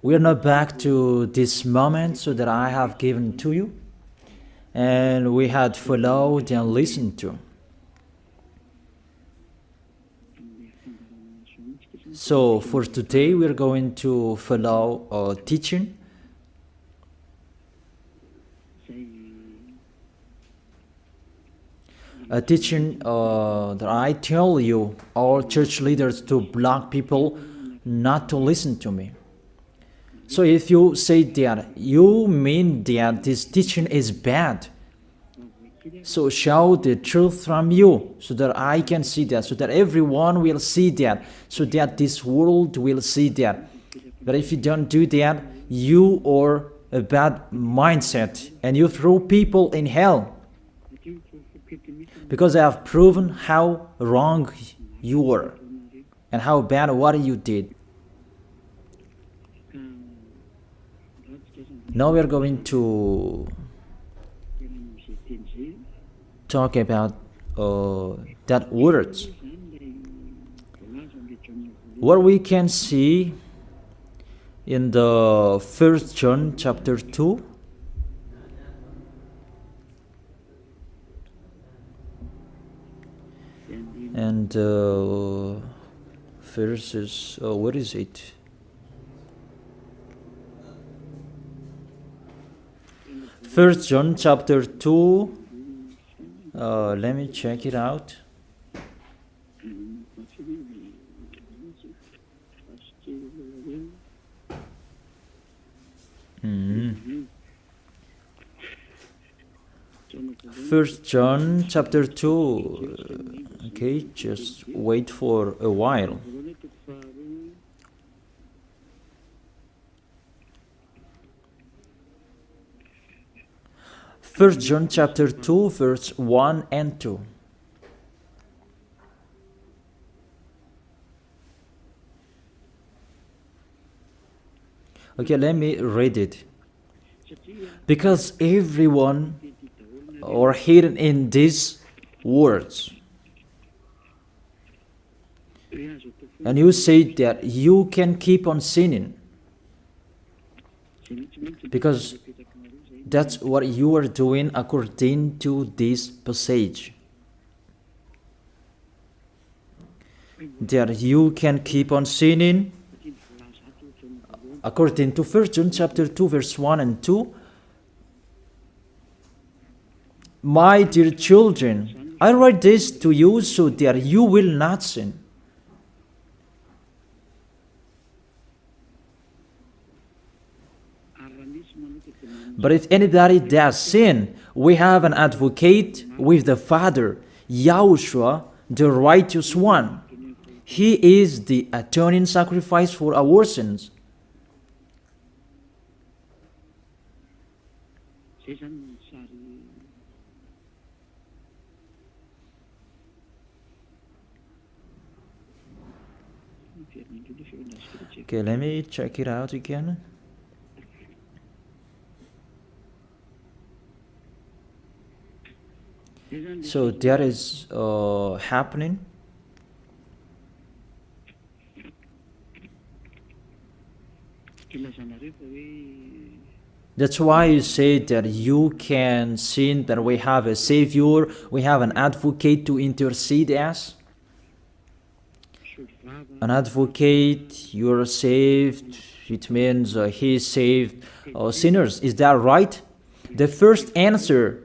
we are now back to this moment so that I have given to you, and we had followed and listened to. So for today, we're going to follow a teaching. A teaching that I tell you, all church leaders, to block people not to listen to me. So if you say that, you mean that this teaching is bad. So show the truth from you, so that I can see that, so that everyone will see that, so that this world will see that. But if you don't do that, you are a bad mindset, and you throw people in hell. Because I have proven how wrong you were, and how bad what you did. Now we are going to talk about that words. What we can see in the 1 John chapter 2. And verses, what is it? First John chapter 2. Let me check it out. First John chapter 2. Okay, just wait for a while. First John chapter 2, verse 1 and 2. Okay, let me read it. Because everyone are hidden in these words. And you say that you can keep on sinning, because that's what you are doing according to this passage. That you can keep on sinning according to 1 John chapter 2 verse 1 and 2. My dear children, I write this to you so that you will not sin. But if anybody does sin, we have an advocate with the Father, YAHOSHUAH, the righteous one. He is the atoning sacrifice for our sins. Okay, let me check it out again. So that is happening. That's why you say that you can sin, that we have a Savior, we have an advocate to intercede us. An advocate, you're saved, it means he saved sinners. Is that right? The first answer,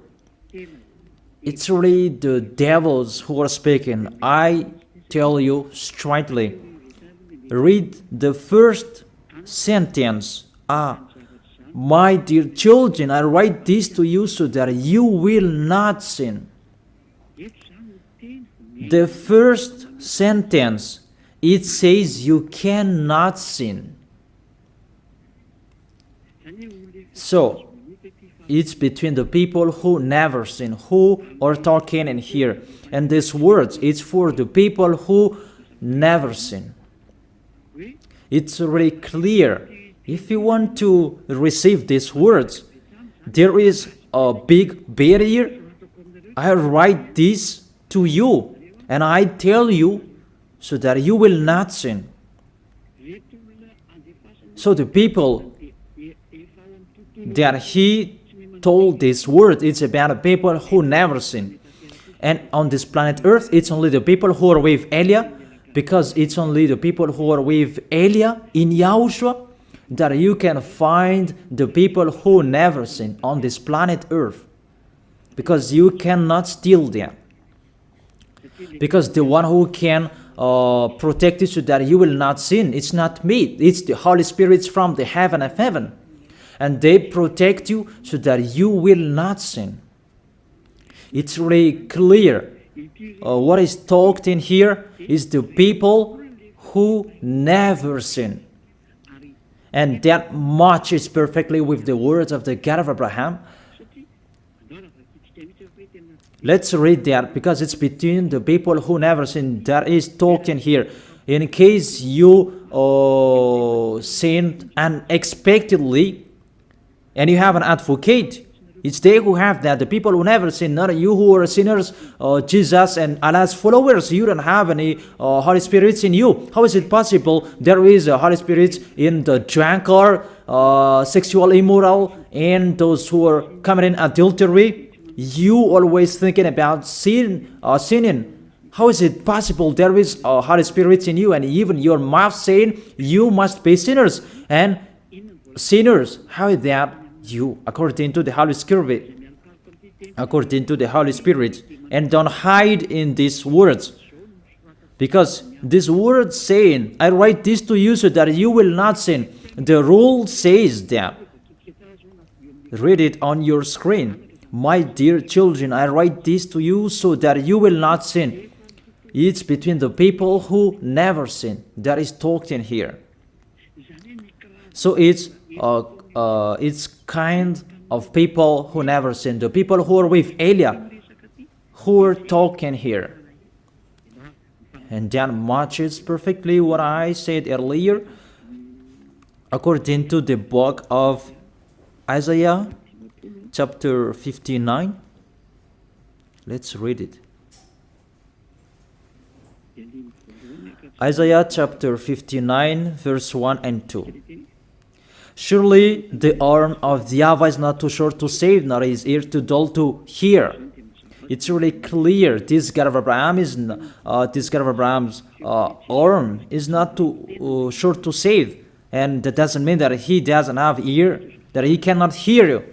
it's really the devils who are speaking. I tell you straightly, read the first sentence. My dear children, I write this to you so that you will not sin. The first sentence, it says you cannot sin. So, it's between the people who never sin, who are talking in here. And these words, it's for the people who never sin. It's really clear. If you want to receive these words, there is a big barrier. I write this to you, and I tell you so that you will not sin. So the people that he told this word, it's about the people who never sin. And on this planet Earth, it's only the people who are with Elia, because it's only the people who are with Elia in Yahushua that you can find the people who never sin on this planet Earth. Because you cannot steal them. Because the one who can protect you so that you will not sin, it's not me, it's the Holy Spirit from the heaven of heaven. And they protect you so that you will not sin. It's really clear. What is talked in here is the people who never sin. And that matches perfectly with the words of the God of Abraham. Let's read that, because it's between the people who never sin that is talked in here. In case you sinned unexpectedly and you have an advocate, it's they who have that, the people who never sin, not you who are sinners, Jesus and Allah's followers. You don't have any Holy Spirits in you. How is it possible there is a Holy Spirit in the drunkard, sexual immoral, and those who are committing adultery? You always thinking about sinning. How is it possible there is a Holy Spirit in you, and even your mouth saying you must be sinners? And sinners, how is that you, according to the Holy Spirit? According to the Holy Spirit. And don't hide in these words. Because this word saying, I write this to you so that you will not sin. The rule says that. Read it on your screen. My dear children, I write this to you so that you will not sin. It's between the people who never sin that is talked in here. So it's kind of people who never sin. The people who are with Elia, who are talking here. And that matches perfectly what I said earlier. According to the book of Isaiah, chapter 59. Let's read it. Isaiah chapter 59, verse 1 and 2. Surely the arm of YAHVAH is not too short to save, nor his ear too dull to hear. It's really clear. This God of Abraham is Abraham's arm is not too short to save, and that doesn't mean that he doesn't have ear, that he cannot hear you.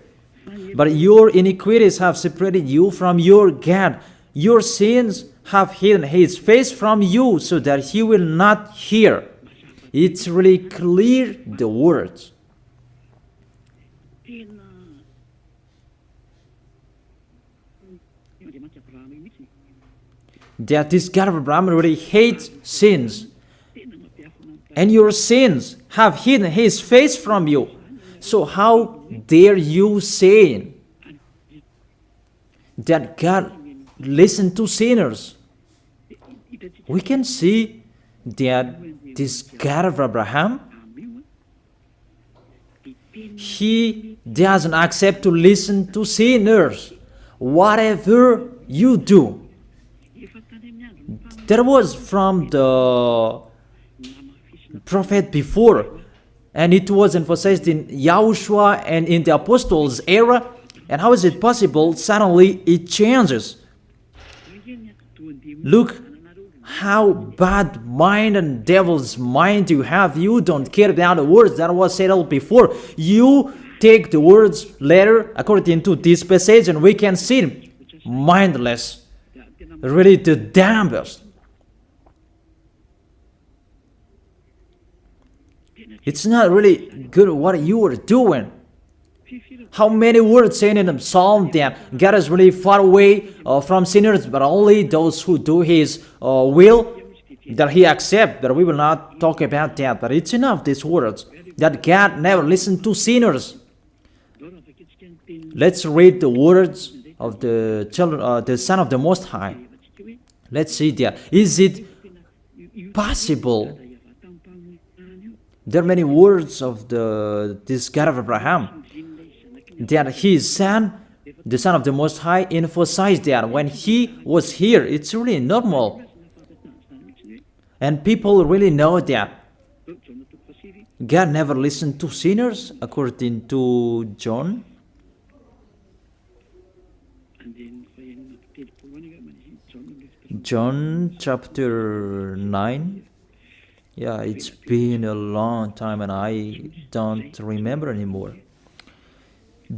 But your iniquities have separated you from your God. Your sins have hidden his face from you so that he will not hear. It's really clear, the words. That this God of Abraham really hates sins. And your sins have hidden his face from you. So how dare you say that God listens to sinners? We can see that this God of Abraham, he doesn't accept to listen to sinners. Whatever you do. That was from the prophet before. And it was emphasized in YAHOSHUAH and in the apostles' era. And how is it possible? Suddenly it changes. Look how bad mind and devil's mind you have. You don't care about the words that was settled before. You take the words later according to this passage, and we can see mindless. Really the damnedest. It's not really good what you are doing. How many words saying in the psalm that God is really far away from sinners, but only those who do his will, that he accepts, that we will not talk about that. But it's enough, these words, that God never listened to sinners. Let's read the words of the children, the Son of the Most High. Let's see that. Is it possible? There are many words of this God of Abraham that his son, the Son of the Most High, emphasized that when he was here. It's really normal. And people really know that. God never listened to sinners, according to John. John chapter 9. Yeah, it's been a long time and I don't remember anymore.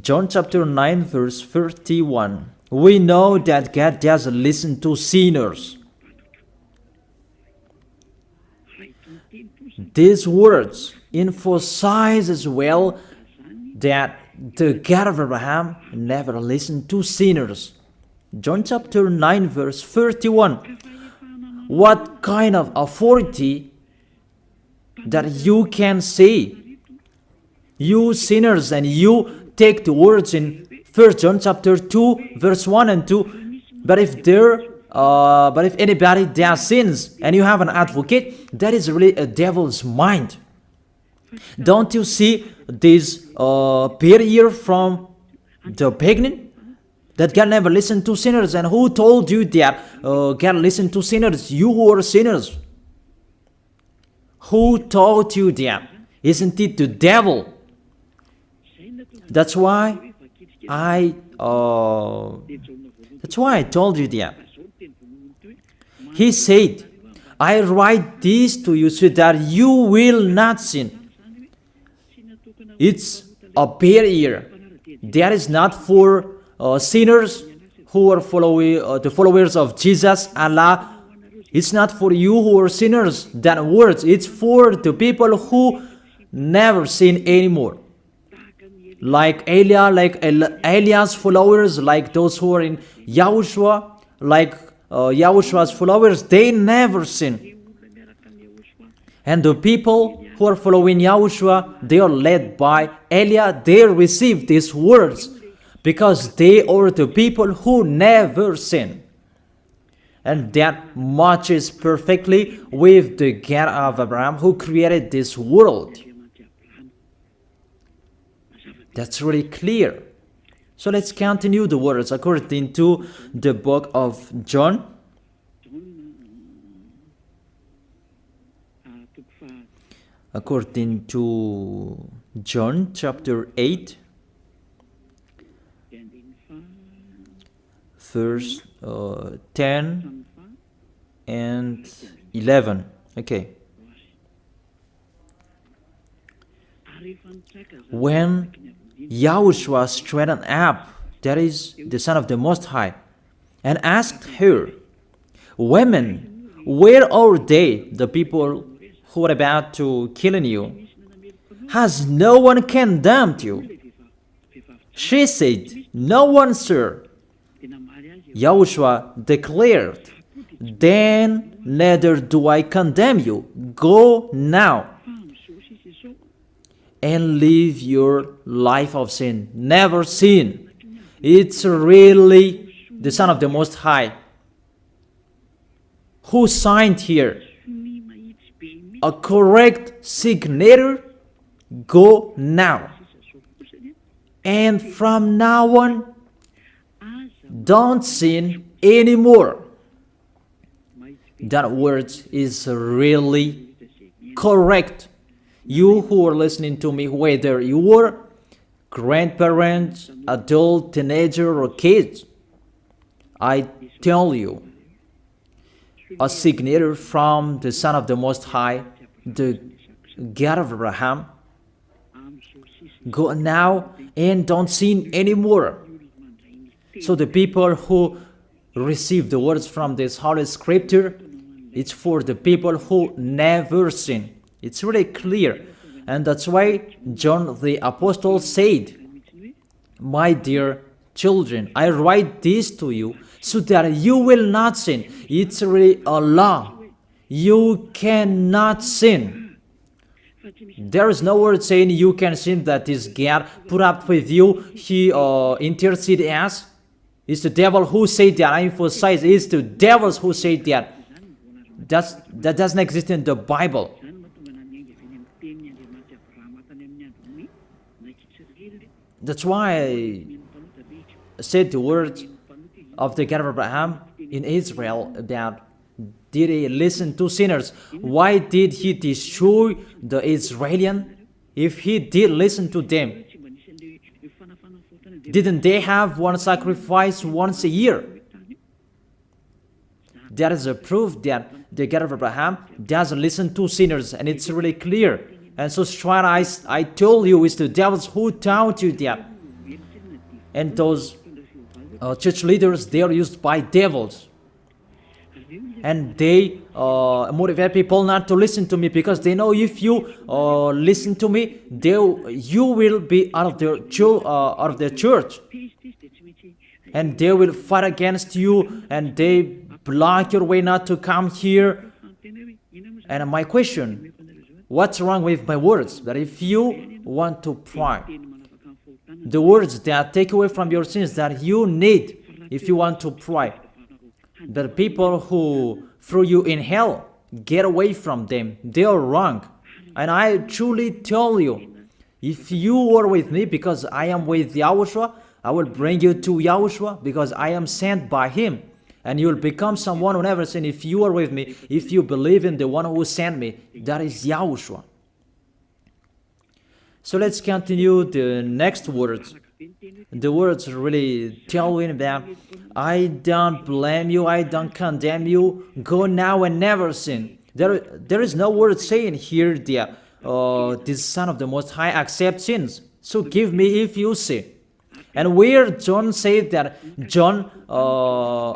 John chapter 9 verse 31. We know that God doesn't listen to sinners. These words emphasize as well that the God of Abraham never listened to sinners. John chapter 9 verse 31. What kind of authority that you can say, you sinners, and you take the words in 1 John chapter 2 verse 1 and 2. But if anybody does sins and you have an advocate, that is really a devil's mind. Don't you see this barrier from the beginning? That God never listened to sinners. And who told you that God listened to sinners? You who are sinners. Who taught you that? Isn't it the devil? That's why I told you that. He said, I write this to you so that you will not sin. It's a barrier. That is not for sinners who are the followers of Jesus, Allah. It's not for you who are sinners, that words. It's for the people who never sin anymore. Like Elias followers, like those who are in YAHOSHUAH, like YAHOSHUAH's followers, they never sin. And the people who are following YAHOSHUAH, they are led by Elias. They receive these words because they are the people who never sin. And that matches perfectly with the God of Abraham who created this world. That's really clear. So let's continue the words according to the book of John. According to John chapter 8, verse 10 and 11. Okay. When YAHOSHUAH straightened up, that is the Son of the Most High, and asked her, Women, where are they, the people who are about to kill you? Has no one condemned you? She said, No one, sir. YAHOSHUAH declared, Then neither do I condemn you. Go now and live your life of sin. Never sin. It's really the Son of the Most High who signed here a correct signature. Go now. And from now on, don't sin anymore. That word is really correct. You who are listening to me, whether you are grandparents, adult, teenager, or kids, I tell you, a signature from the Son of the Most High, the God of Abraham. Go now and don't sin anymore. So the people who receive the words from this Holy Scripture, it's for the people who never sin. It's really clear. And that's why John the Apostle said, My dear children, I write this to you so that you will not sin. It's really a law. You cannot sin. There is no word saying you can sin that is God put up with you. He intercede as. It's the devil who said that. I emphasize, it's the devils who say that. That doesn't exist in the Bible. That's why I said the words of the God of Abraham in Israel about did he listen to sinners? Why did he destroy the Israelites? If he did listen to them, didn't they have one sacrifice once a year? That is a proof that the God of Abraham doesn't listen to sinners, and it's really clear. And so straight I told you, it's the devils who taught you that. And those church leaders, they are used by devils. And they motivate people not to listen to me, because they know if you listen to me, you will be out of their church. And they will fight against you, and they block your way not to come here. And my question, what's wrong with my words? That if you want to pray, the words that take away from your sins that you need if you want to pray, the people who threw you in hell, get away from them. They are wrong. And I truly tell you, if you are with me, because I am with YAHOSHUAH, I will bring you to YAHOSHUAH, because I am sent by him. And you will become someone who never sinned if you are with me, if you believe in the one who sent me. That is YAHOSHUAH. So let's continue the next words. The words really tell him that I don't blame you, I don't condemn you, go now and never sin. There is no word saying here that this Son of the Most High accepts sins. So give me if you sin. And where John said that John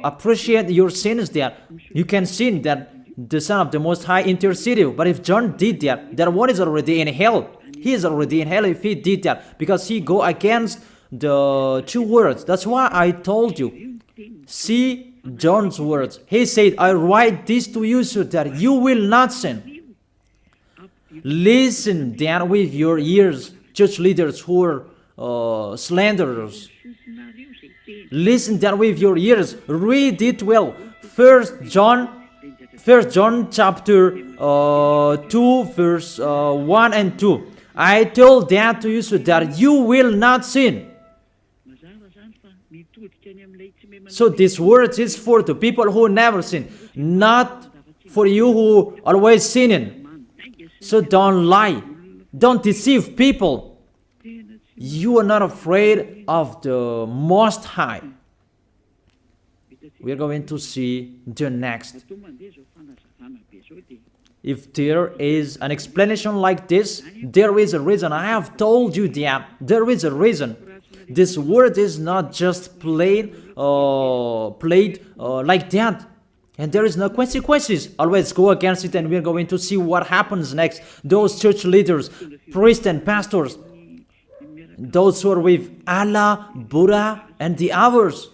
appreciate your sins, that you can sin, that the Son of the Most High interceded. But if John did that, that one is already in hell. He is already in hell if he did that, because he go against the two words. That's why I told you. See John's words. He said, I write this to you so that you will not sin. Listen then with your ears, church leaders who are slanderers. Listen then with your ears. Read it well. First John chapter 2 verse 1 and 2. I told that to you so that you will not sin. So this word is for the people who never sin, not for you who always sinning. So don't lie. Don't deceive people. You are not afraid of the Most High. We are going to see the next. If there is an explanation like this, there is a reason. I have told you that there is a reason. This word is not just played like that. And there is no consequences. Always go against it, and we're going to see what happens next. Those church leaders, priests and pastors, those who are with Allah, Buddha, and the others,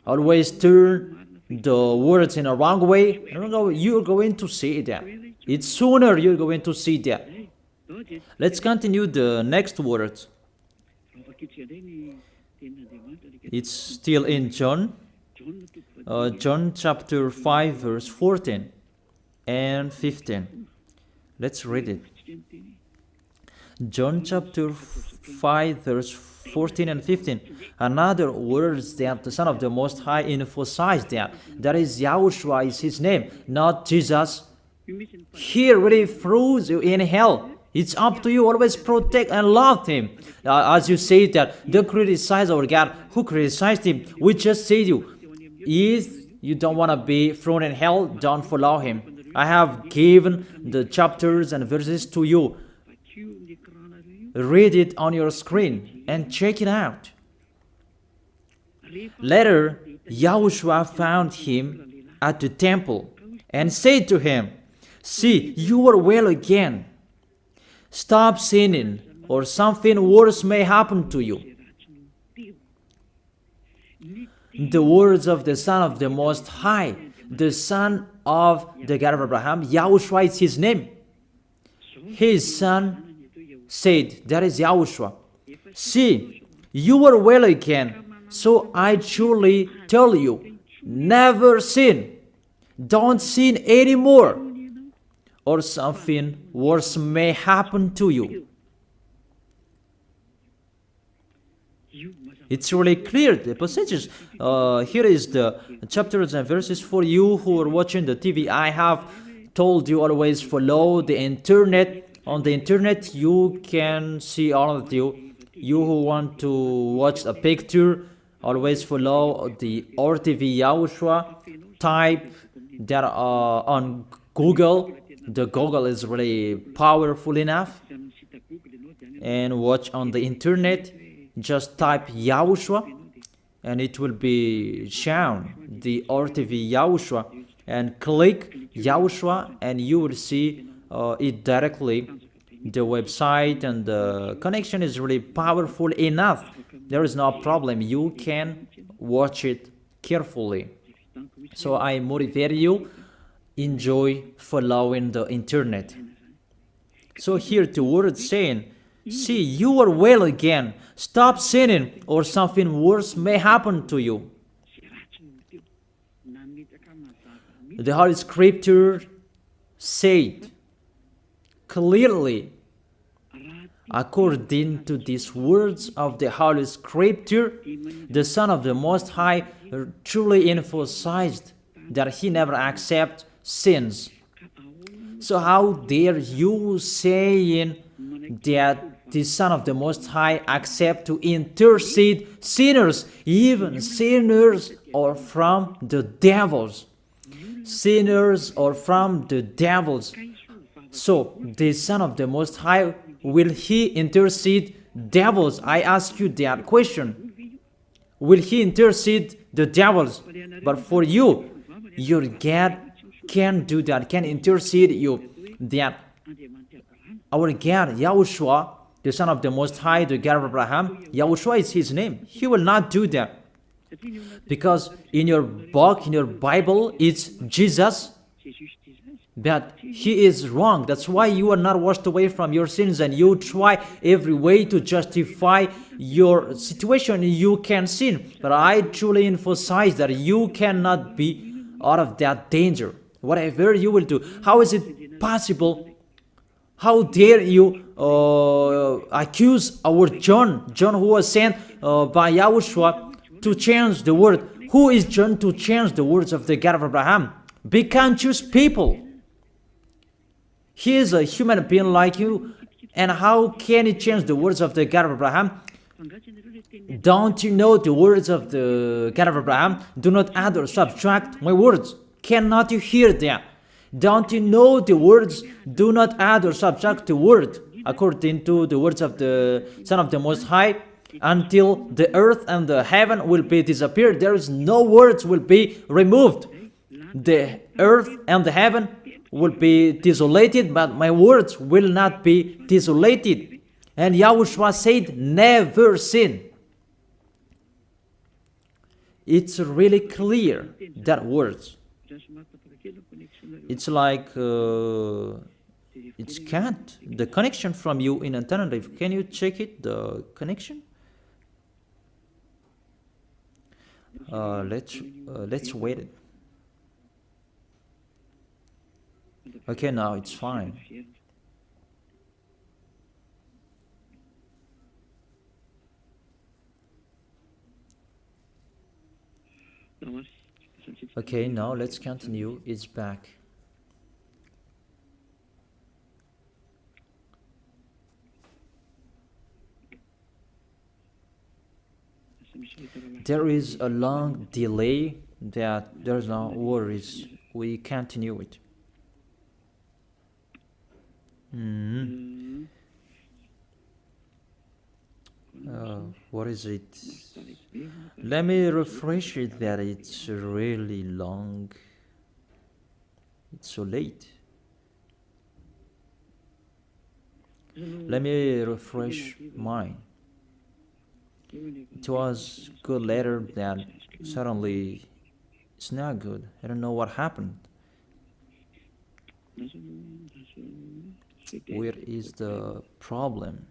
always turn the words in a wrong way. You're going to see that. It's sooner you're going to see that. Let's continue the next words. It's still in John. John chapter 5 verse 14 and 15. Let's read it. John chapter 5 verse 14 and 15. Another words that the Son of the Most High emphasized that is YAHOSHUAH is his name, not Jesus. He really throws you in hell. It's up to you. Always protect and love him. As you say that, don't criticize our God. Who criticized him? We just say to you, if you don't want to be thrown in hell, don't follow him. I have given the chapters and verses to you. Read it on your screen and check it out. Later, YAHOSHUAH found him at the temple and said to him, see, you are well again. Stop sinning, or something worse may happen to you. The words of the Son of the Most High, the Son of the God of Abraham, YAHOSHUAH is his name. His son said, that is YAHOSHUAH, see, you are well again, so I truly tell you, never sin. Don't sin anymore, or something worse may happen to you. It's really clear, the passages. Here is the chapters and verses. For you who are watching the TV, I have told you always follow the internet. On the internet, you can see all of you. You who want to watch a picture, always follow the RTV YAHOSHUAH. Type that on Google. The Google is really powerful enough. And watch on the internet. Just type YAHOSHUAH and it will be shown the RTV YAHOSHUAH, and click YAHOSHUAH and you will see it directly, the website, and the connection is really powerful enough. There is no problem, you can watch it carefully. So I motivate you, enjoy following the internet. So here the word saying, see, you are well again. Stop sinning or something worse may happen to you. The Holy Scripture said clearly, according to these words of the Holy Scripture, the Son of the Most High truly emphasized that he never accepts sins. So how dare you saying that the Son of the Most High accept to intercede sinners, even sinners or from the devils. Sinners or from the devils. So the Son of the Most High, will he intercede devils? I ask you that question. Will he intercede the devils? But for you, your God can do that, can intercede you. That our God, YAHOSHUAH, the Son of the Most High, the God of Abraham, YAHOSHUAH is his name. He will not do that. Because in your book, in your Bible, it's Jesus, but he is wrong. That's why you are not washed away from your sins and you try every way to justify your situation. You can sin. But I truly emphasize that you cannot be out of that danger. Whatever you will do. How is it possible? How dare you accuse our John who was sent by YAHOSHUAH to change the word? Who is John to change the words of the God of Abraham? Be conscious people. He is a human being like you, and how can he change the words of the God of Abraham? Don't you know the words of the God of Abraham? Do not add or subtract my words. Cannot you hear that? Don't you know the words? Do not add or subtract the word, according to the words of the Son of the Most High, until the earth and the heaven will be disappeared. There is no words will be removed. The earth and the heaven will be desolated, but my words will not be desolated. And YAHOSHUAH said, never sin. It's really clear, that words. It's like it's can't. The connection from you in alternative. Can you check it? The connection. Let's wait it. Okay, now it's fine. Okay, now let's continue. It's back. There is a long delay that there's no worries. We continue it. What is it? Let me refresh it that it's really long. It's so late. Let me refresh mine. It was good later, that suddenly it's not good. I don't know what happened. Where is the problem?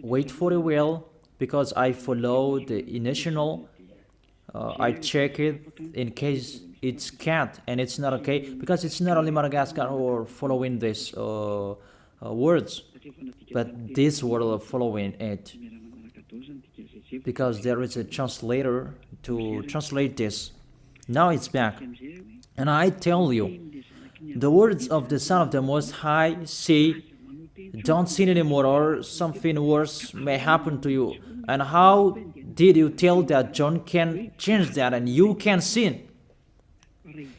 Wait for a while, because I follow the initial. I check it in case it's cat and it's not okay, because it's not only Madagascar who are following these words. but this will follow in it, because there is a translator to translate this. Now it's back. And I tell you, the words of the Son of the Most High say, don't sin anymore, or something worse may happen to you. And how did you tell that John can change that and you can sin?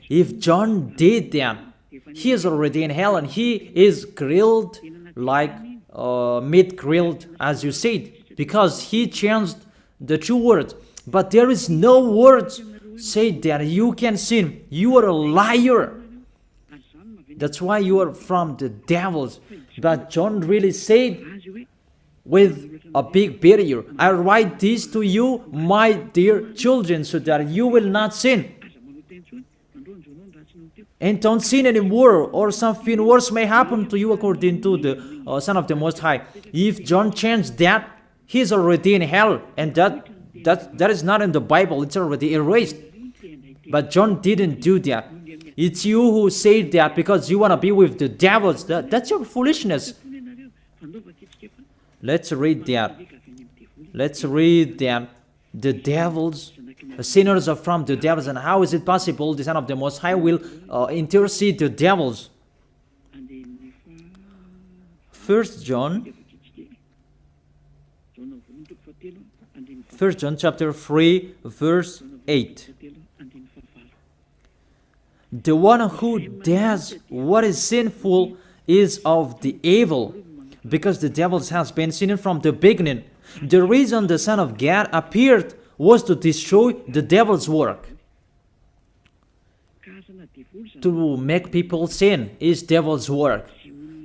If John did that, he is already in hell, and he is grilled like meat grilled, as you said, because he changed the true words. But there is no words say that you can sin. You are a liar. That's why you are from the devils. But John really said with a big barrier, I write this to you, my dear children, so that you will not sin. And don't sin anymore, or something worse may happen to you, according to the Son of the Most High. If John changed that, he is already in hell, and that is not in the Bible. It's already erased. But John didn't do that. It's you who say that because you want to be with the devils. That's your foolishness. Let's read that. Let's read that. The devils, sinners are from the devils. And how is it possible the Son of the Most High will intercede the devils? 1 John chapter 3, verse 8. The one who does what is sinful is of the evil, because the devil has been sinning from the beginning. The reason the Son of God appeared was to destroy the devil's work. To make people sin is devil's work.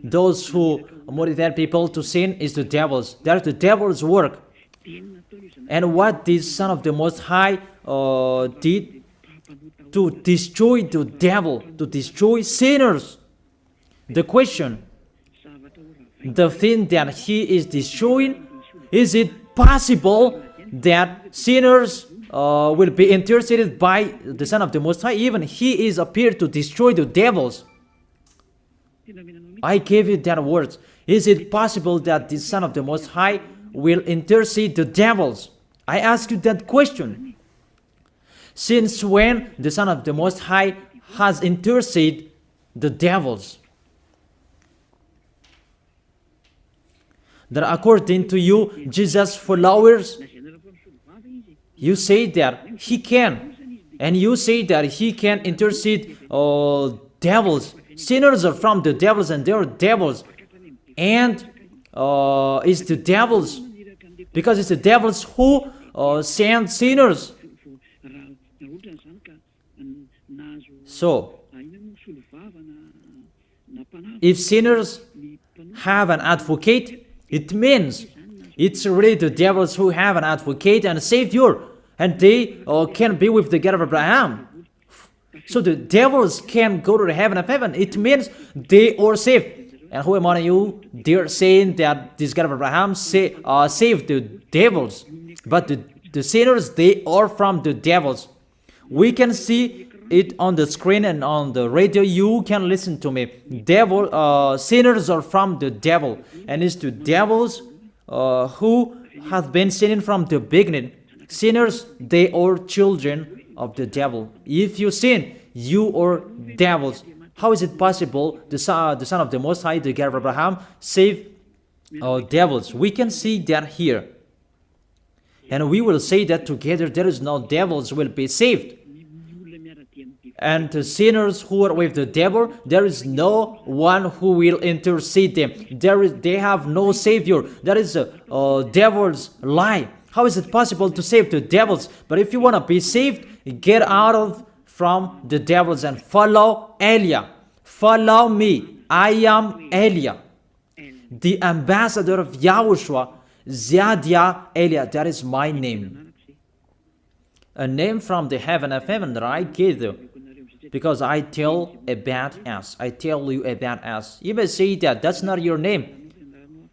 Those who motivate people to sin is the devil's. That's the devil's work. And what this Son of the Most High did to destroy the devil, to destroy sinners. The question, the thing that he is destroying, is it possible that sinners will be interceded by the Son of the Most High? Even he is appeared to destroy the devils. I gave you that words. Is it possible that the Son of the Most High will intercede the devils? I ask you that question. Since when the Son of the Most High has interceded the devils? That according to you, Jesus' followers, you say that he can, and you say that he can intercede devils. Sinners are from the devils, and they are devils. And it's the devils, because it's the devils who send sinners. So, if sinners have an advocate, it means it's really the devils who have an advocate and a savior, and they can be with the God of Abraham. So the devils can go to the heaven of heaven. It means they are saved. And who among you, they're saying that this God of Abraham saved the devils. But the sinners, they are from the devils. We can see it on the screen and on the radio. You can listen to me. Sinners are from the devil. And it's the devils who have been sinning from the beginning. Sinners, they are children of the devil. If you sin, you are devils. How is it possible the Son of the Most High, the God of Abraham, save devils? We can see that here. And we will say that together, there is no devils will be saved. And the sinners who are with the devil, there is no one who will intercede them. They have no savior. That is a devil's lie. How is it possible to save the devils? But if you want to be saved, get out from the devils and follow Elia. Follow me. I am Elia, the ambassador of Yahushua, Ziadia Elia. That is my name. A name from the heaven of heaven that I gave you. Because I tell about us. I tell you about us. You may say that that's not your name.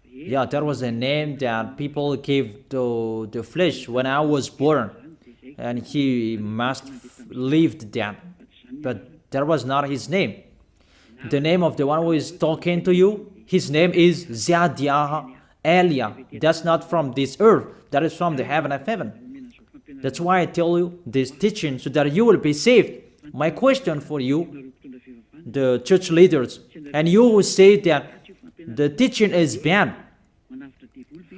Yeah, that was a name that people gave to the flesh when I was born. And he must have lived that. But that was not his name. The name of the one who is talking to you, His name is Zadiah Elia. That's not from this earth. That is from the heaven of heaven. That's why I tell you this teaching, so that you will be saved. My question for you, the church leaders, and you who say that the teaching is bad,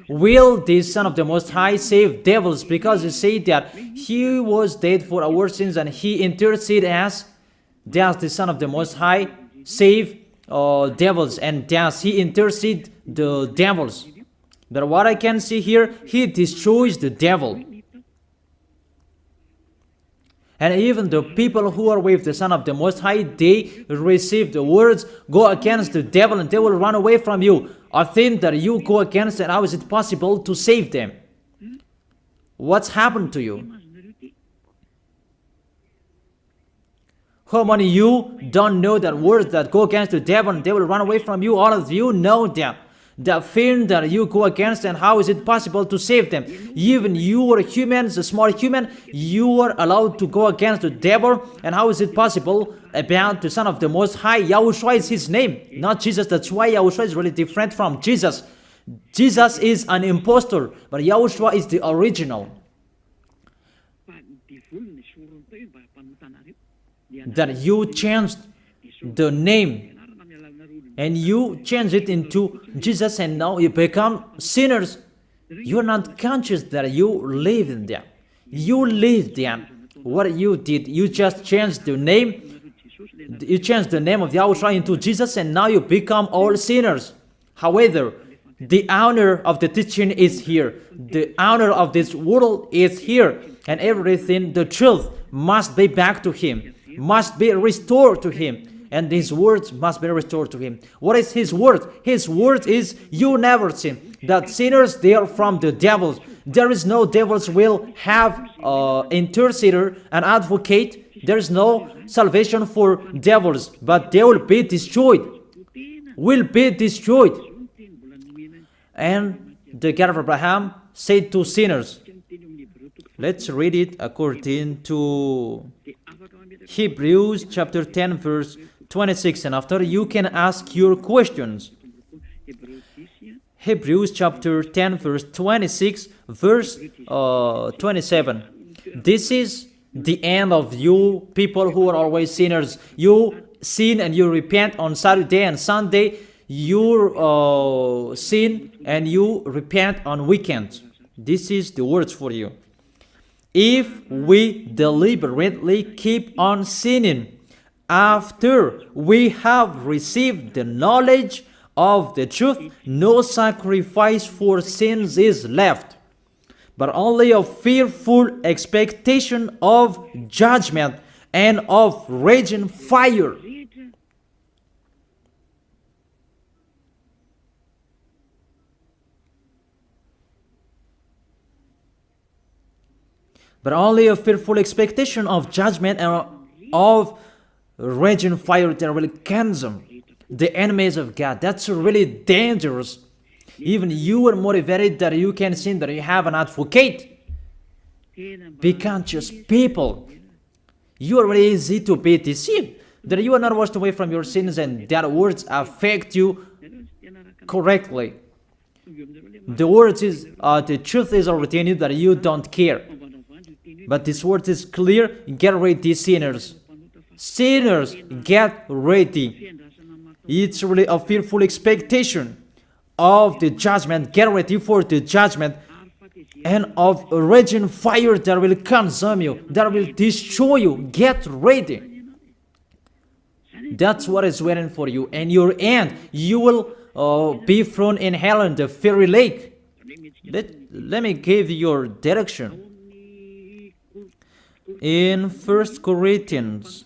will the Son of the Most High save devils? Because you say that He was dead for our sins and He interceded as, does the Son of the Most High save devils, and does He intercede the devils? But what I can see here, He destroys the devil. And even the people who are with the Son of the Most High, they receive the words, go against the devil and they will run away from you. A thing that you go against, and how is it possible to save them? What's happened to you? How many of you don't know that words that go against the devil and they will run away from you? All of you know them. The thing that you go against, and how is it possible to save them? Even you are humans, a small human, you are allowed to go against the devil, and how is it possible about the Son of the Most High? YAHOSHUAH is His name, not Jesus. That's why YAHOSHUAH is really different from Jesus. Jesus is an impostor, but YAHOSHUAH is the original. That you changed the name and you change it into Jesus, and now you become sinners. You are not conscious that you live in them. You live them. What you did, you just changed the name. You changed the name of YAHOSHUAH into Jesus, and now you become all sinners. However, the honor of the teaching is here. The honor of this world is here. And everything, the truth, must be back to Him, must be restored to Him. And His words must be restored to Him. What is His word? His word is, you never sin. That sinners, they are from the devils. There is no devils will have intercessor, an advocate. There is no salvation for devils, but they will be destroyed. Will be destroyed. And the God of Abraham said to sinners. Let's read it according to Hebrews chapter 10 verse 26, and after you can ask your questions. Hebrews chapter 10 verse 26, verse 27. This is the end of you people who are always sinners. You sin and you repent on Saturday and Sunday. You sin and you repent on weekends. This is the words for you. If we deliberately keep on sinning after we have received the knowledge of the truth, no sacrifice for sins is left, but only a fearful expectation of judgment and of raging fire. But only a fearful expectation of judgment and of raging fire that will consume the enemies of God. That's really dangerous. Even you are motivated that you can sin, that you have an advocate. Be conscious, people. You are really easy to be deceived. That you are not washed away from your sins and that words affect you correctly. The words is, the truth is already in you that you don't care. But this word is clear. Get ready, sinners. Sinners, get ready. It's really a fearful expectation of the judgment. Get ready for the judgment and of a raging fire that will consume you, that will destroy you. Get ready. That's what is waiting for you. And your end, you will be thrown in hell in the fiery lake. Let me give you your direction. In 1 Corinthians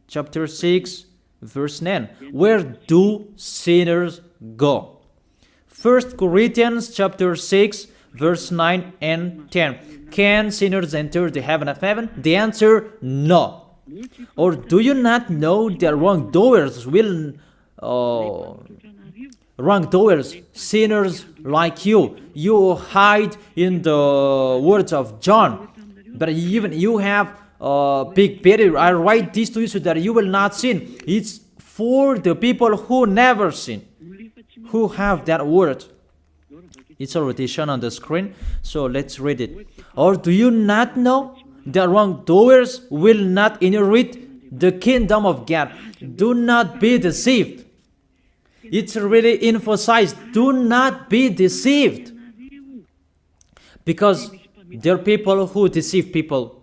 chapter 6 verse 9, where do sinners go? 1 Corinthians chapter 6 verse 9 and 10. Can sinners enter the heaven of heaven? The answer, no. Or do you not know that wrongdoers will wrongdoers, sinners like you hide in the words of John, but even you have big barrier. I write this to you so that you will not sin. It's for the people who never sin, who have that word. It's already shown on the screen, so let's read it. Or do you not know that wrongdoers will not inherit the kingdom of God? Do not be deceived. It's really emphasized, do not be deceived. Because there are people who deceive people.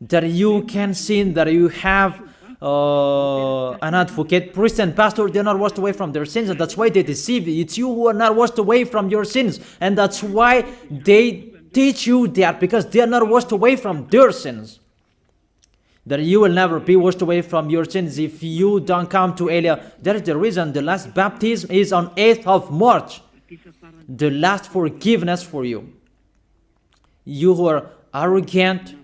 That you can sin, that you have an advocate, priest and pastor, they're not washed away from their sins, and that's why they deceive you. It's you who are not washed away from your sins, and that's why they teach you that, because they are not washed away from their sins. That you will never be washed away from your sins if you don't come to Elia. That is the reason the last baptism is on 8th of March. The last forgiveness for you. You who are arrogant,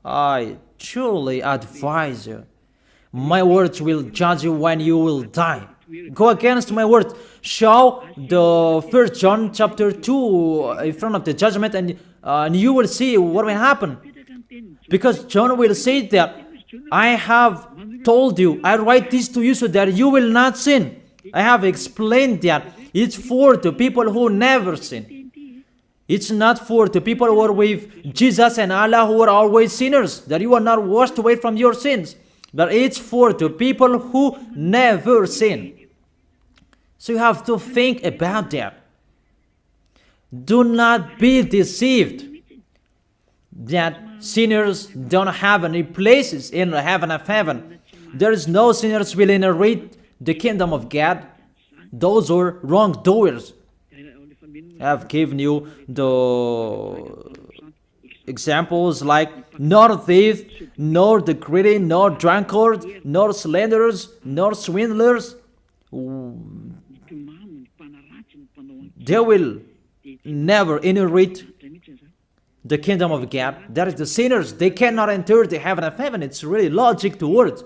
I truly advise you. My words will judge you when you will die. Go against my words. Show the 1 John chapter 2 in front of the judgment, and you will see what will happen. Because John will say that, I have told you, I write this to you so that you will not sin. I have explained that. It's for the people who never sin. It's not for the people who are with Jesus and Allah, who are always sinners, that you are not washed away from your sins. But it's for the people who never sin. So you have to think about that. Do not be deceived that sinners don't have any places in the heaven of heaven. There is no sinners will inherit the kingdom of God. Those are wrongdoers. I have given you the examples like nor thief, nor the greedy, nor drunkard, nor slanderers, nor swindlers. They will never inherit the kingdom of God. That is the sinners. They cannot enter the heaven of heaven. It's really logic to words.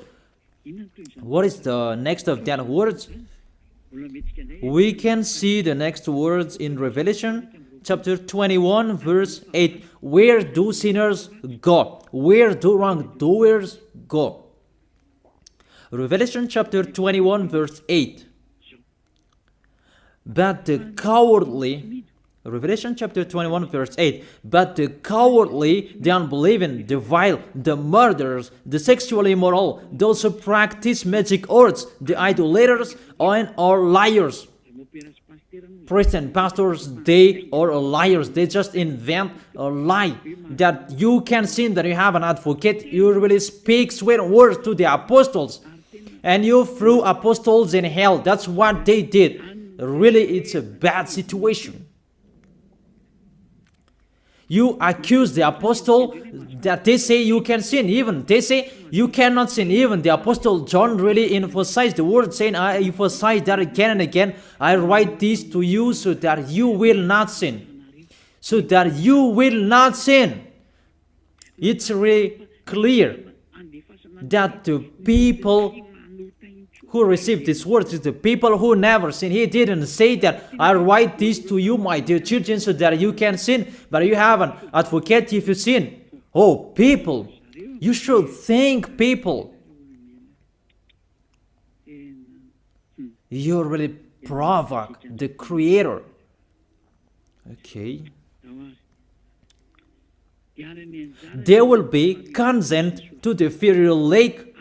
What is the next of that words? We can see the next words in Revelation chapter 21 verse 8. Where do sinners go? Where do wrongdoers go? Revelation chapter 21 verse 8. But the cowardly, Revelation chapter 21 verse 8, but the cowardly, the unbelieving, the vile, the murderers, the sexually immoral, those who practice magic arts, the idolaters, and are liars. Priests and pastors, they are liars. They just invent a lie that you can sin, that you have an advocate. You really speak sweet words to the apostles, and you threw apostles in hell. That's what they did. Really, it's a bad situation. You accuse the apostle that they say you can sin. Even they say you cannot sin. Even the apostle John really emphasized the word, saying, I emphasize that again and again. I write this to you so that you will not sin. So that you will not sin. It's really clear that the people who received these words is the people who never sin. He didn't say that I write this to you, my dear children, so that you can sin, but you have an advocate if you sin. Oh, people, you should think, people. You really provoke the Creator. Okay. They will be condemned to the fiery lake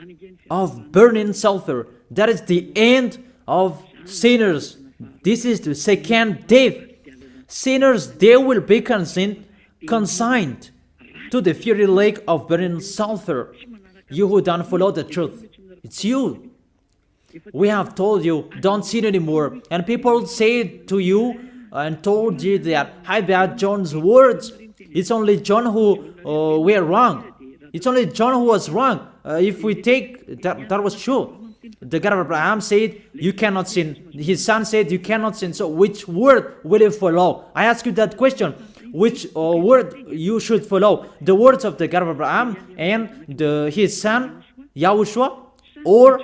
of burning sulfur. That is the end of sinners. This is the second death. Sinners, they will be consigned to the fiery lake of burning sulfur. You who don't follow the truth, it's you. We have told you, don't sin anymore. And people say to you and told you that, I bet John's words. It's only John who were wrong. It's only John who was wrong. If we take that was true. The God of Abraham said, you cannot sin. His son said, you cannot sin. So which word will you follow? I ask you that question. Which word you should follow? The words of the God of Abraham and his son, YAHOSHUAH, or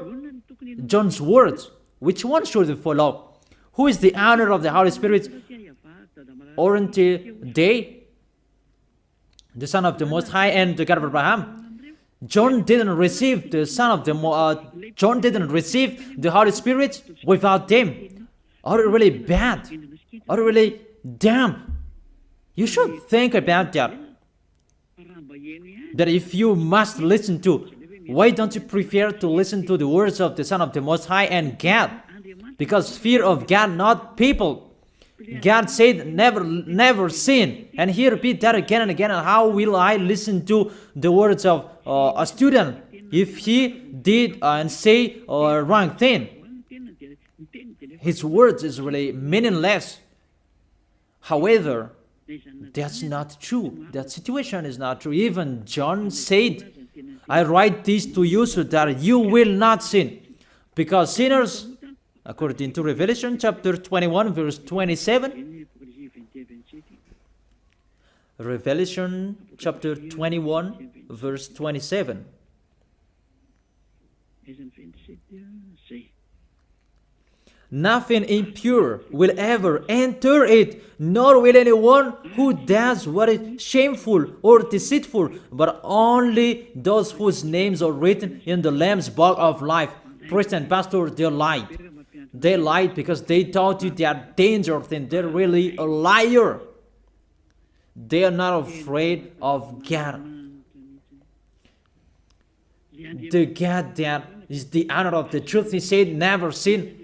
John's words? Which one should you follow? Who is the honor of the Holy Spirit? Aren't they the Son of the Most High and the God of Abraham? John didn't receive the John didn't receive the Holy Spirit without them. Are you really bad? Are you really damn? You should think about that. That if you must listen to, why don't you prefer to listen to the words of the Son of the Most High and God? Because fear of God, not people. God said, never sin. And he repeat that again and again. And how will I listen to the words of a student if he did and say a wrong thing? His words is really meaningless. However, that's not true. That situation is not true. Even John said, I write this to you so that you will not sin. Because sinners, according to Revelation chapter 21, verse 27, Revelation chapter 21, verse 27. Nothing impure will ever enter it, nor will anyone who does what is shameful or deceitful, but only those whose names are written in the Lamb's book of life. Priest and pastor, they lied. They lied because they taught you they are dangerous and they're really a liar. They are not afraid of God. The God that is the honor of the truth, he said, never sin.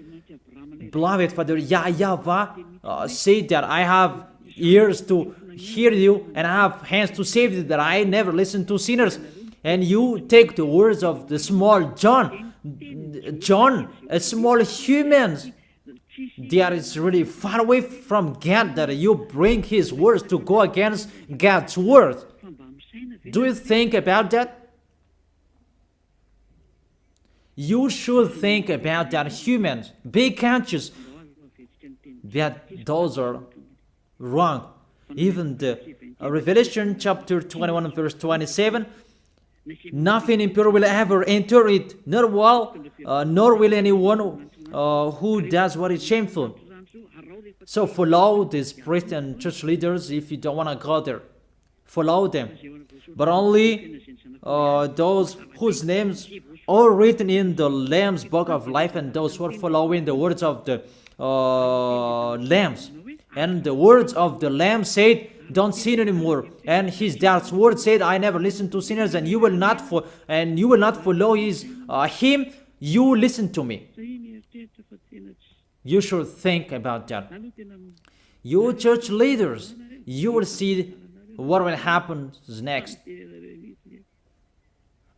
Beloved Father, YAHVAH said that I have ears to hear you and I have hands to save you, that I never listen to sinners. And you take the words of the small John, a small humans, that is really far away from God, that you bring his words to go against God's word. Do you think about that? You should think about that, humans. Be conscious that those are wrong. Even the Revelation chapter 21 verse 27, nothing impure will ever enter it, nor will anyone who does what is shameful. So follow these priests and church leaders if you don't want to go there. Follow them. But only those whose names are written in the Lamb's book of life, and those who are following the words of the Lambs. And the words of the Lamb said, don't sin anymore. And his dad's word said, I never listen to sinners, and you will not follow his him. You listen to me. You should think about that. You church leaders, you will see what will happen next.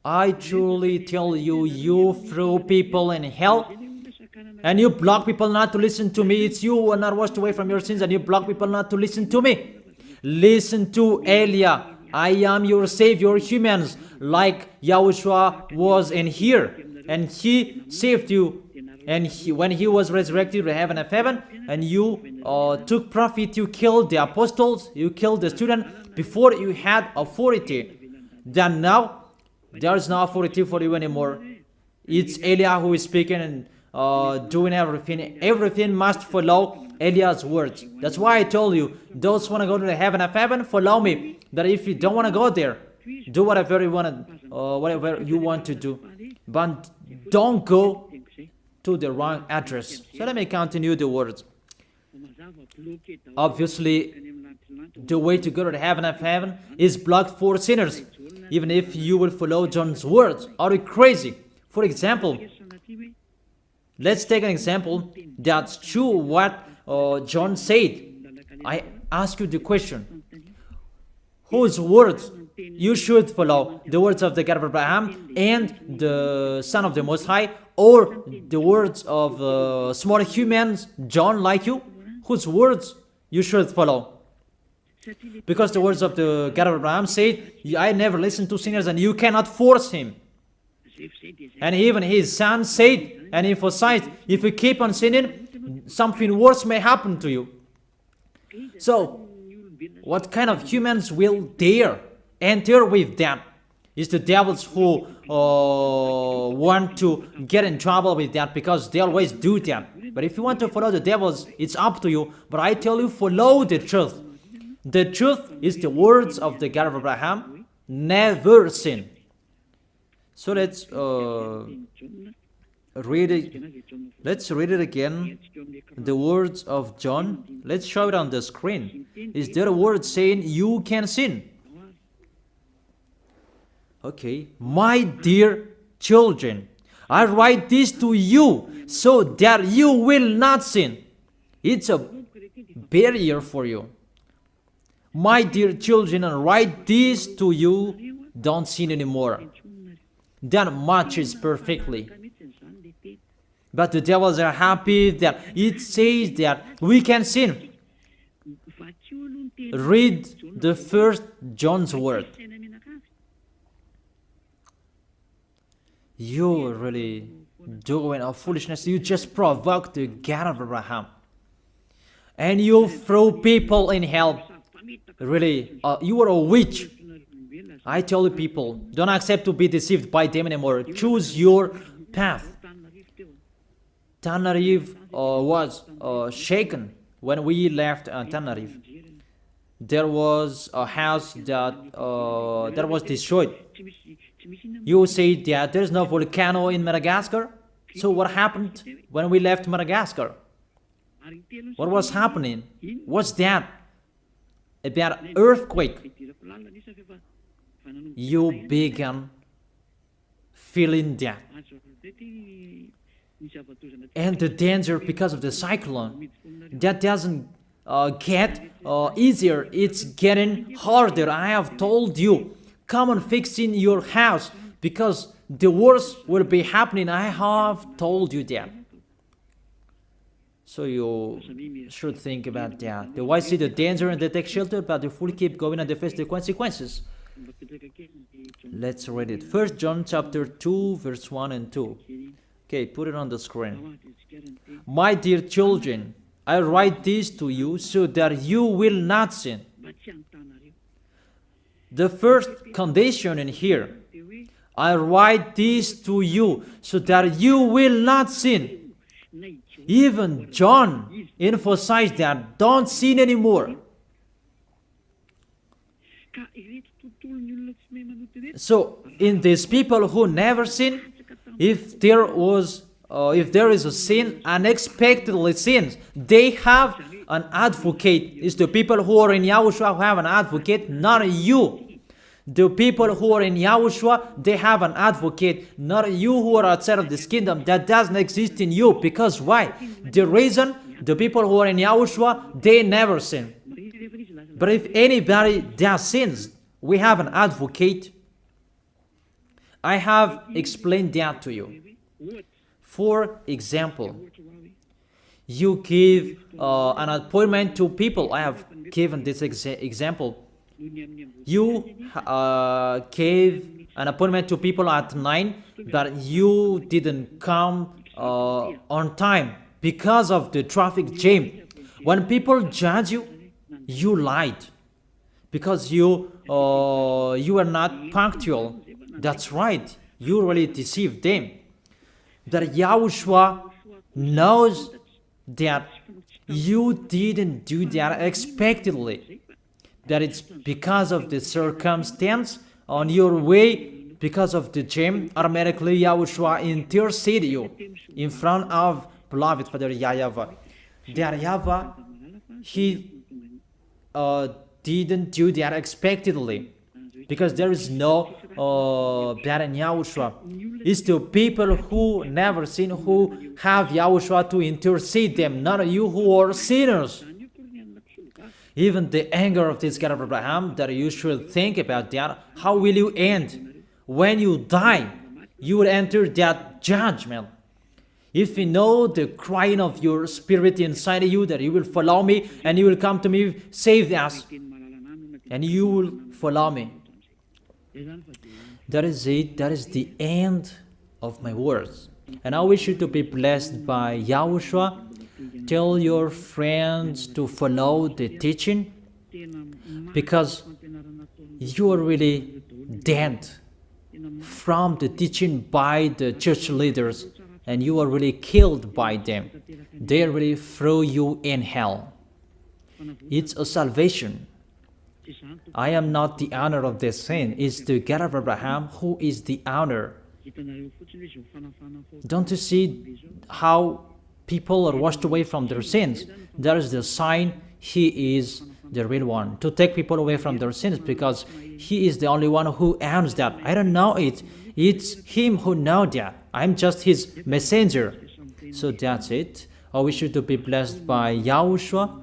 I truly tell you, you throw people in hell, and you block people not to listen to me. It's you who are not washed away from your sins, and you block people not to listen to me. Listen to Elia. I am your Savior, humans, like YAHOSHUAH was in here, and he saved you. And when he was resurrected to heaven and heaven, and you took profit, you killed the apostles, you killed the student before you had authority. Then now, there is no authority for you anymore. It's Elia who is speaking and doing everything. Everything must follow Eliah's words. That's why I told you, those who want to go to the heaven of heaven, follow me. That if you don't want to go there, do whatever you want to do. But don't go to the wrong address. So let me continue the words. Obviously, the way to go to the heaven of heaven is blocked for sinners, even if you will follow John's words. Are you crazy? For example, let's take an example that's true what John said. I ask you the question, whose words you should follow? The words of the God of Abraham and the Son of the Most High, or the words of small humans, John like you? Whose words you should follow? Because the words of the God of Abraham said, I never listen to sinners, and you cannot force him. And even his son said and emphasized, if you keep on sinning, something worse may happen to you. So, what kind of humans will dare enter with them? It's the devils who want to get in trouble with that, because they always do that. But if you want to follow the devils, it's up to you. But I tell you, follow the truth. The truth is the words of the God of Abraham, never sin. So let's read it. Let's read it again. The words of John. Let's show it on the screen. Is there a word saying you can sin? Okay. My dear children, I write this to you so that you will not sin. It's a barrier for you. My dear children, I write this to you, don't sin anymore. That matches perfectly. But the devils are happy that it says that we can sin. Read the first John's word. You're really doing a foolishness. You just provoke the God of Abraham. And you throw people in hell. Really, you are a witch. I tell you people, don't accept to be deceived by them anymore. Choose your path. Tanariv was shaken when we left Tanariv. There was a house that was destroyed. You say that there is no volcano in Madagascar. So what happened when we left Madagascar? What was happening? What's that? About earthquake. You began feeling that. And the danger because of the cyclone, that doesn't get easier. It's getting harder. I have told you, come on fixing your house because the worst will be happening. I have told you that. So you should think about that. The wise see the danger and they take shelter, but the fool keep going and they face the consequences. Let's read it. 1 John chapter 2, verse 1 and 2. Okay, put it on the screen. My dear children, I write this to you so that you will not sin. The first condition in here, I write this to you so that you will not sin. Even John emphasized that, don't sin anymore. So, in these people who never sin, if there is a sin, unexpectedly sins, they have an advocate. It's the people who are in Yahushua who have an advocate, not you. The people who are in Yahushua, they have an advocate, not you who are outside of this kingdom. That doesn't exist in you. Because why? The reason, the people who are in Yahushua, they never sin. But if anybody does sins, we have an advocate. I have explained that to you. For example, you give an appointment to people. I have given this example. You gave an appointment to people at 9, but you didn't come on time because of the traffic jam. When people judge you, you lied because you are not punctual. That's right. You really deceived them. That Yahushua knows that you didn't do that unexpectedly. That it's because of the circumstance on your way, because of the jam, automatically Yahushua intercede you in front of beloved Father YAHVAH. That YAHVAH, he didn't do that unexpectedly, because there is no bad in Yahushua. It's the people who never sin who have Yahushua to intercede them, not you who are sinners. Even the anger of this God of Abraham, that you should think about that. How will you end? When you die, you will enter that judgment. If you know the crying of your spirit inside of you, that you will follow me and you will come to me, save us, and you will follow me. That is it. That is the end of my words. And I wish you to be blessed by Yahushua. Tell your friends to follow the teaching, because you are really dead from the teaching by the church leaders, and you are really killed by them. They really throw you in hell. It's a salvation. I am not the owner of this sin. It's the God of Abraham who is the owner Don't you see how people are washed away from their sins? That is the sign He is the real one, to take people away from their sins, because He is the only one who owns that. I don't know it. It's Him who knows that. I'm just His messenger. So that's it. I wish you to be blessed by YAHOSHUAH,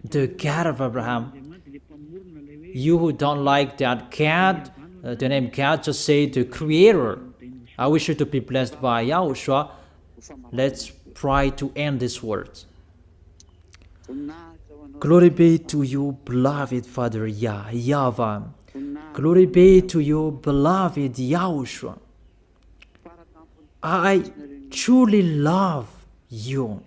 the God of Abraham. You who don't like that God, the name God, just say the Creator. I wish you to be blessed by YAHOSHUAH. Let's try to end this word. Glory be to you, beloved Father YAHVAH. Glory be to you, beloved YAHOSHUAH. I truly love you.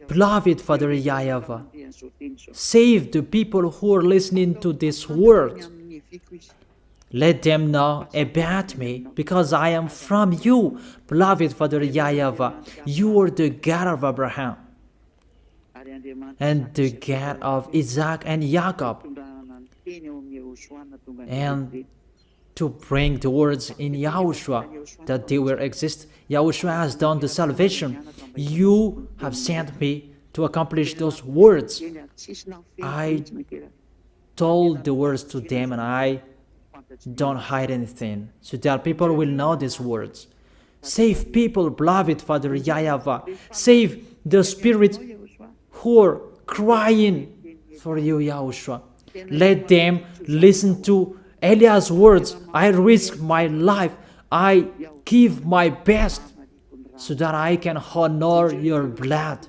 Beloved Father YAHVAH, save the people who are listening to this word. Let them know about me, because I am from you. Beloved Father YAHVAH, you are the God of Abraham and the God of Isaac and Jacob. And to bring the words in YAHOSHUAH that they will exist. YAHOSHUAH has done the salvation. You have sent me to accomplish those words. I told the words to them, and I don't hide anything, so that people will know these words. Save people, beloved Father YAHVAH. Save the spirits who are crying for you, YAHOSHUAH. Let them listen to Eliah's words. I risk my life. I give my best so that I can honor your blood.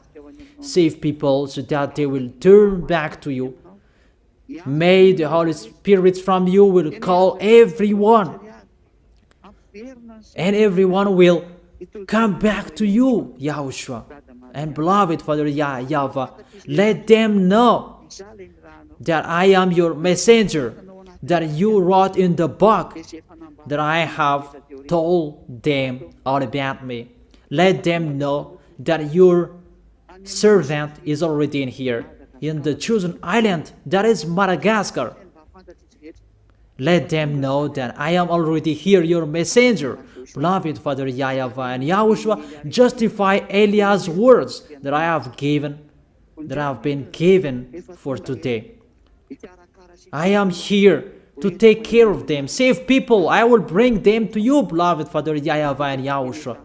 Save people so that they will turn back to you. May the Holy Spirit from you will call everyone, and everyone will come back to you, YAHOSHUAH. And beloved Father YAHVAH, let them know that I am your messenger, that you wrote in the book, that I have told them all about me. Let them know that your servant is already in here, in the chosen island, that is Madagascar. Let them know that I am already here, your messenger. Beloved Father YAHVAH and YAHOSHUAH, justify Eliah's words that I have been given for today. I am here to take care of them. Save people. I will bring them to you, beloved Father YAHVAH and YAHOSHUAH.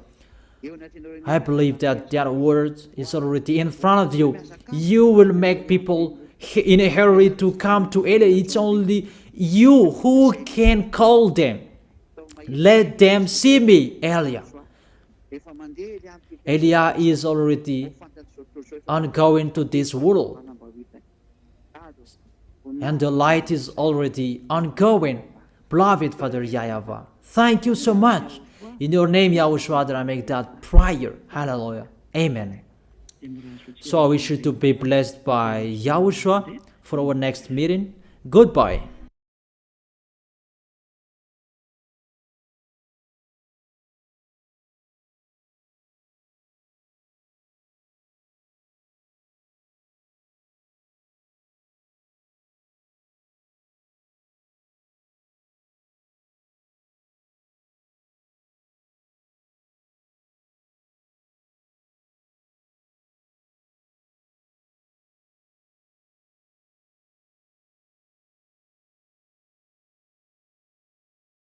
I believe that that word is already in front of you. You will make people in a hurry to come to Eliah. It's only you who can call them. Let them see me, Eliah. Eliah is already ongoing to this world, and the light is already ongoing. Beloved Father YAHVAH, thank you so much. In your name, YAHOSHUAH, that I make that prayer. Hallelujah. Amen. So I wish you to be blessed by YAHOSHUAH for our next meeting. Goodbye.